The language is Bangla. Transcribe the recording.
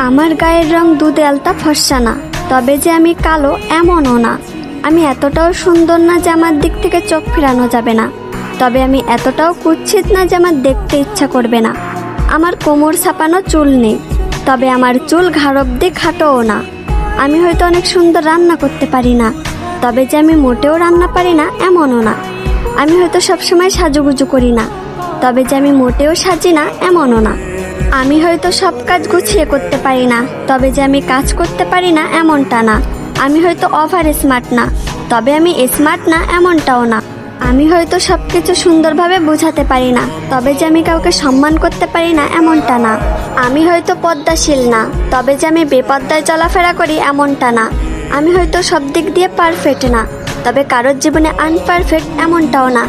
আমার গায়ের রং দুধে আলতা ফর্সা না, তবে যে আমি কালো এমনও না। আমি এতটাও সুন্দর না যে আমার দিক থেকে চোখ ফেরানো যাবে না, তবে আমি এতটাও কুৎসিত না যে আমার দেখতে ইচ্ছা করবে না। আমার কোমর ছাপানো চুল নেই, তবে আমার চুল ঘাড় অব্দি খাটোও না। আমি হয়তো অনেক সুন্দর রান্না করতে পারি না, তবে যে আমি মোটেও রান্না পারি না এমনও না। আমি হয়তো সবসময় সাজুগুজু করি না, তবে যে আমি মোটেও সাজি না এমনও না। আমি হয়তো সব কাজ গুছিয়ে করতে পারি না, তবে যে আমি কাজ করতে পারি না এমনটা না। আমি হয়তো ওভার স্মার্ট না, তবে আমি স্মার্ট না এমনটাও না। আমি হয়তো সব কিছু সুন্দরভাবে বোঝাতে পারি না, তবে যে আমি কাউকে সম্মান করতে পারি না এমনটা না। আমি হয়তো পদ্মাশীল না, তবে যে আমি বেপদ্দায় চলাফেরা করি এমনটা না। আমি হয়তো সব দিক দিয়ে পারফেক্ট না, তবে কারোর জীবনে আনপারফেক্ট এমনটাও না।